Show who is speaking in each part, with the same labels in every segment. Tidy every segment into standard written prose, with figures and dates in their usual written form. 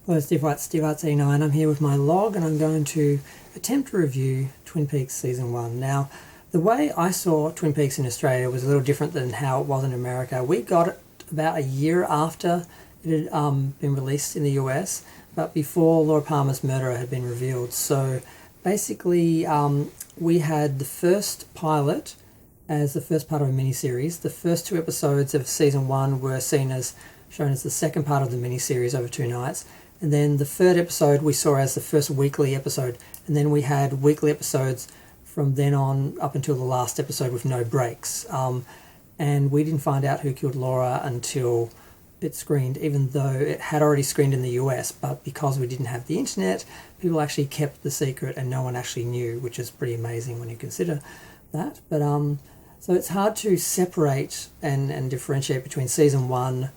Speaker 1: Hello, Steve White, Steve Arts 89. I'm here with my log and I'm going to attempt to review Twin Peaks Season 1. Now, the way I saw Twin Peaks in Australia was a little different than how it was in America. We got it about a year after it had been released in the US, but before Laura Palmer's murderer had been revealed. So basically, we had the first pilot as the first part of a miniseries. The first two episodes of Season 1 were shown as the second part of the miniseries over 2 nights. And then the third episode we saw as the first weekly episode. And then we had weekly episodes from then on up until the last episode with no breaks. And we didn't find out who killed Laura until it screened, even though it had already screened in the US. But because we didn't have the internet, people actually kept the secret and no one actually knew, which is pretty amazing when you consider that. But so it's hard to separate and differentiate between Season 1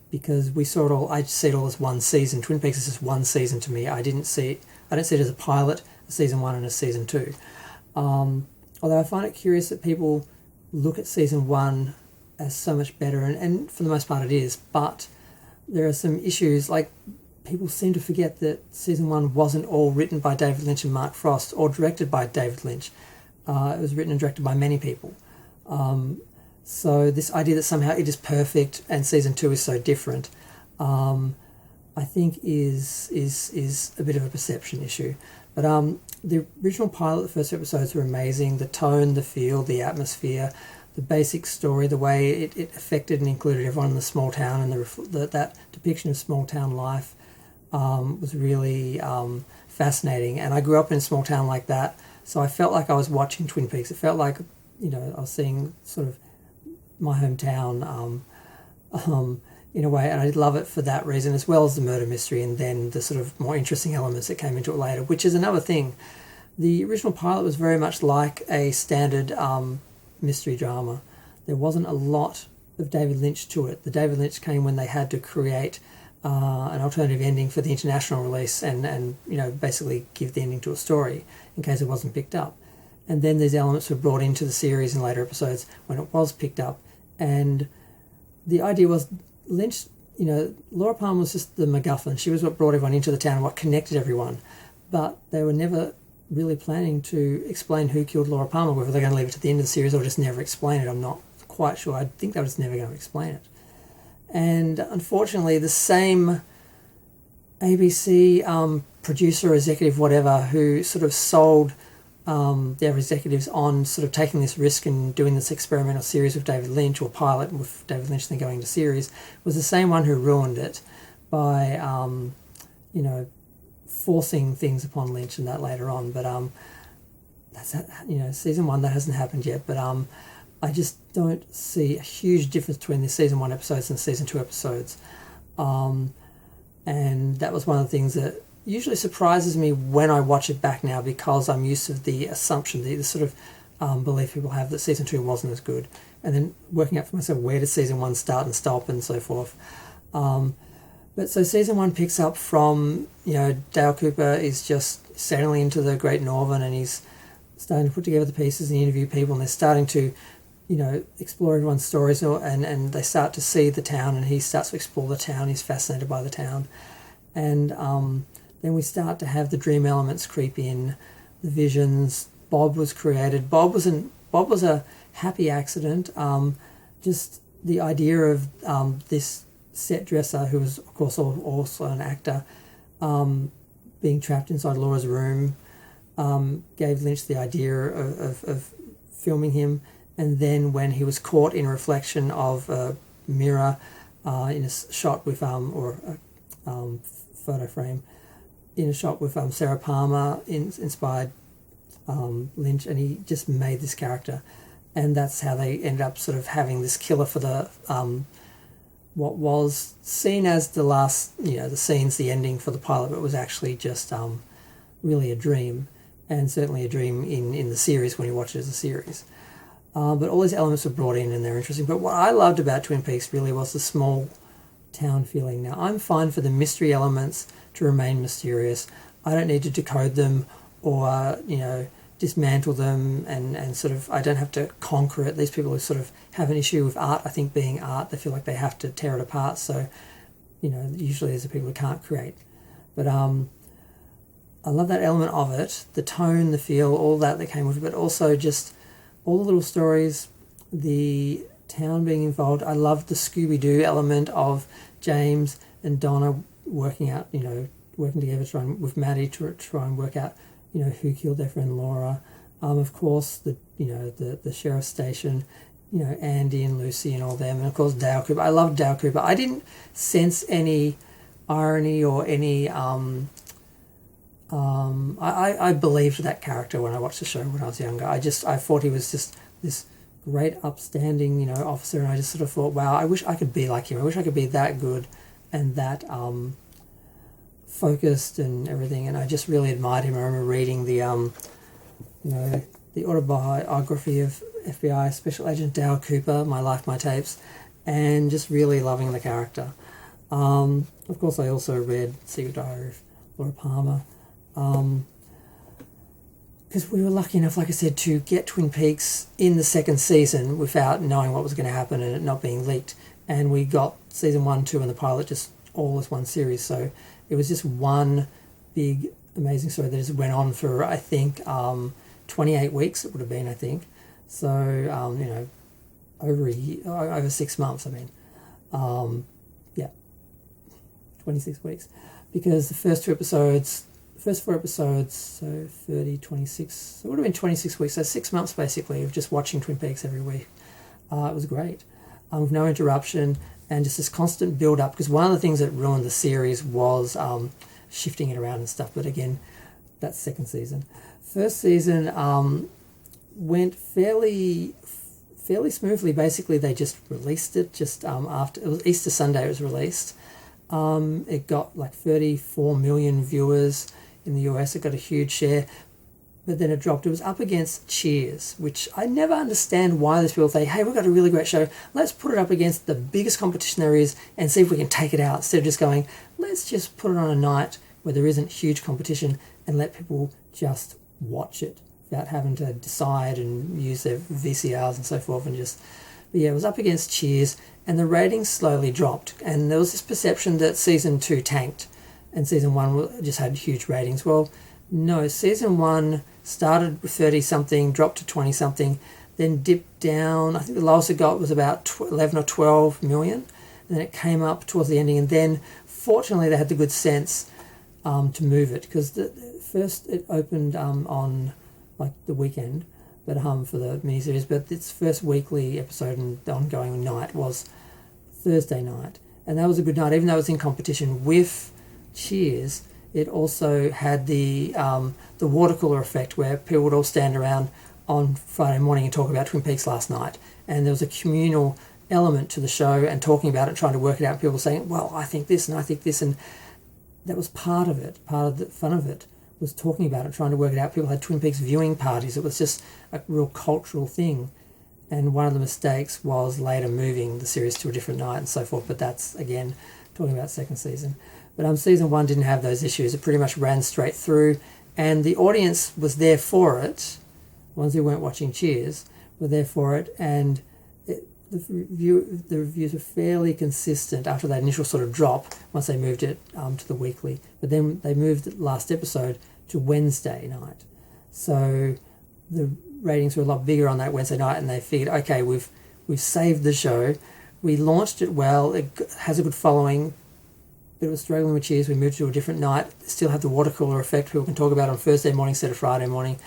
Speaker 1: because we saw it all. I see it all as one season. Twin Peaks is just one season to me. I don't see it as a pilot, a Season 1 and a Season 2. Although I find it curious that people look at Season 1 as so much better, and for the most part it is, but there are some issues, like people seem to forget that Season 1 wasn't all written by David Lynch and Mark Frost or directed by David Lynch. It was written and directed by many people. So this idea that somehow it is perfect and Season 2 is so different, I think is a bit of a perception issue. But the original pilot, the first episodes were amazing. The tone, the feel, the atmosphere, the basic story, the way it affected and included everyone in the small town, and that depiction of small town life was really fascinating. And I grew up in a small town like that, so I felt like I was watching Twin Peaks. It felt like, I was seeing sort of my hometown in a way, and I love it for that reason, as well as the murder mystery and then the sort of more interesting elements that came into it later, which is another thing. The original pilot was very much like a standard mystery drama. There wasn't a lot of David Lynch to it. The David Lynch came when they had to create an alternative ending for the international release and basically give the ending to a story in case it wasn't picked up. And then these elements were brought into the series in later episodes when it was picked up. And the idea was Lynch, Laura Palmer was just the MacGuffin. She was what brought everyone into the town and what connected everyone. But they were never really planning to explain who killed Laura Palmer, whether they're going to leave it to the end of the series or just never explain it. I'm not quite sure. I think they were just never going to explain it. And unfortunately, the same ABC producer, executive, whatever, who sort of sold their executives on sort of taking this risk and doing this experimental series with David Lynch, or pilot with David Lynch then going to series, was the same one who ruined it by, forcing things upon Lynch and that later on. But that's Season 1, that hasn't happened yet. But I just don't see a huge difference between the Season 1 episodes and Season 2 episodes. And that was one of the things that usually surprises me when I watch it back now, because I'm used to the assumption, the sort of belief people have that Season 2 wasn't as good, and then working out for myself where did Season 1 start and stop and so forth. But so Season 1 picks up from, Dale Cooper is just sailing into the Great Northern, and he's starting to put together the pieces and interview people, and they're starting to explore everyone's stories, and they start to see the town, and he starts to explore the town. He's fascinated by the town. And then we start to have the dream elements creep in, the visions. Bob was created. Bob was a happy accident. Just the idea of this set dresser, who was of course also an actor, being trapped inside Laura's room, gave Lynch the idea of filming him. And then when he was caught in a reflection of a mirror in a shot with or a photo frame in a shot with Sarah Palmer, inspired Lynch, and he just made this character, and that's how they ended up sort of having this killer for the what was seen as the last, the scenes, the ending for the pilot, but it was actually just really a dream, and certainly a dream in the series when you watch it as a series. But all these elements were brought in and they're interesting. But what I loved about Twin Peaks really was the small town feeling. Now, I'm fine for the mystery elements to remain mysterious. I don't need to decode them or, dismantle them and sort of, I don't have to conquer it. These people who sort of have an issue with art, I think being art, they feel like they have to tear it apart. So usually there's the people who can't create. But I love that element of it, the tone, the feel, all that came with it, but also just all the little stories, the town being involved. I loved the Scooby-Doo element of James and Donna working together with Maddie to try and work out, who killed their friend Laura. Of course, the sheriff's station, Andy and Lucy and all them, and of course Dale Cooper. I loved Dale Cooper. I didn't sense any irony or any I believed that character when I watched the show when I was younger. I thought he was just this great upstanding officer, and I just sort of thought, wow, I wish I could be like him. I wish I could be that good and that focused and everything, and I just really admired him. I remember reading the autobiography of FBI Special Agent Dale Cooper, My Life, My Tapes, and just really loving the character. Of course, I also read Secret Diary of Laura Palmer, because we were lucky enough, like I said, to get Twin Peaks in the second season without knowing what was going to happen and it not being leaked. And we got season 1, 2, and the pilot just all as one series. So it was just one big, amazing story that just went on for, I think, 28 weeks it would have been, I think. So, over a year, over 6 months, 26 weeks. Because the first 4 episodes, so 30, 26, so it would have been 26 weeks, so 6 months basically of just watching Twin Peaks every week. It was great, with no interruption and just this constant build-up, because one of the things that ruined the series was shifting it around and stuff, but again, that's second season. First season went fairly smoothly. Basically, they just released it just after, it was Easter Sunday it was released. It got like 34 million viewers in the US. It got a huge share, but then it dropped. It was up against Cheers, which I never understand why there's people say, hey, we've got a really great show, let's put it up against the biggest competition there is and see if we can take it out, instead of just going, let's just put it on a night where there isn't huge competition and let people just watch it without having to decide and use their VCRs and so forth. And just, but yeah, it was up against Cheers, and the ratings slowly dropped, and there was this perception that season 2 tanked and season 1 just had huge ratings. Well, no, season 1 started with 30 something, dropped to 20 something, then dipped down. I think the lowest it got was about 11 or 12 million, and then it came up towards the ending, and then fortunately they had the good sense to move it, because first it opened on like the weekend, but for the miniseries, but its first weekly episode and the ongoing night was Thursday night, and that was a good night, even though it was in competition with Cheers. It also had the water cooler effect, where people would all stand around on Friday morning and talk about Twin Peaks last night, and there was a communal element to the show and talking about it, trying to work it out, and people saying, well, I think this and I think this, and that was part of it. Part of the fun of it was talking about it, trying to work it out. People had Twin Peaks viewing parties. It was just a real cultural thing. And one of the mistakes was later moving the series to a different night and so forth. But that's, again, talking about second season. But season 1 didn't have those issues. It pretty much ran straight through. And the audience was there for it. Ones who weren't watching Cheers were there for it. And the reviews were fairly consistent after that initial sort of drop once they moved it to the weekly. But then they moved the last episode to Wednesday night. So the ratings were a lot bigger on that Wednesday night, and they figured, okay, we've saved the show. We launched it well. It has a good following, but it was struggling with Cheers. We moved to a different night. Still had the water cooler effect. People can talk about it on Thursday morning instead of Friday morning.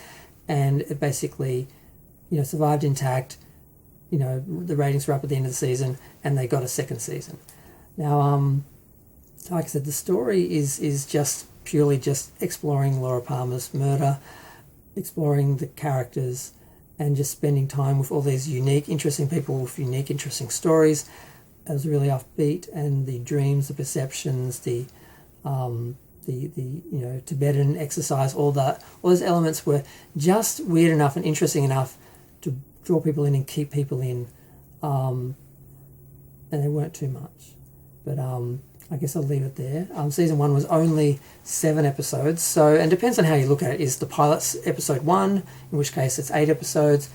Speaker 1: And it basically, survived intact. The ratings were up at the end of the season, and they got a second season. Now, like I said, the story is just purely just exploring Laura Palmer's murder, exploring the characters, and just spending time with all these unique, interesting people with unique, interesting stories. It was really offbeat, and the dreams, the perceptions, the Tibetan exercise, all those elements were just weird enough and interesting enough to draw people in and keep people in, and they weren't too much. But I guess I'll leave it there. Season 1 was only 7 episodes, so, and depends on how you look at it. Is the pilot's episode 1, in which case it's 8 episodes,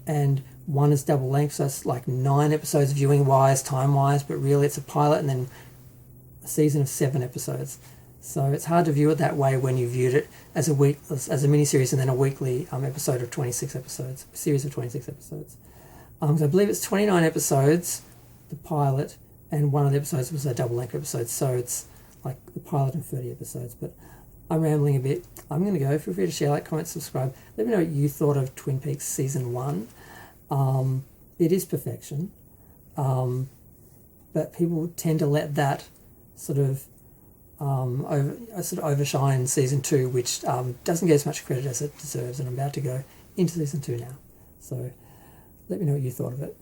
Speaker 1: and 1 is double length, so it's like 9 episodes viewing wise, time wise, but really it's a pilot, and then a season of 7 episodes. So it's hard to view it that way when you viewed it as a miniseries and then a weekly episode of 26 episodes, a series of 26 episodes. So I believe it's 29 episodes, the pilot, and one of the episodes was a double-length episode. So it's like the pilot and 30 episodes. But I'm rambling a bit. I'm going to go. Feel free to share, like, comment, subscribe. Let me know what you thought of Twin Peaks Season 1. It is perfection. But people tend to let that sort of overshine Season 2, which doesn't get as much credit as it deserves, and I'm about to go into Season 2 now. So let me know what you thought of it.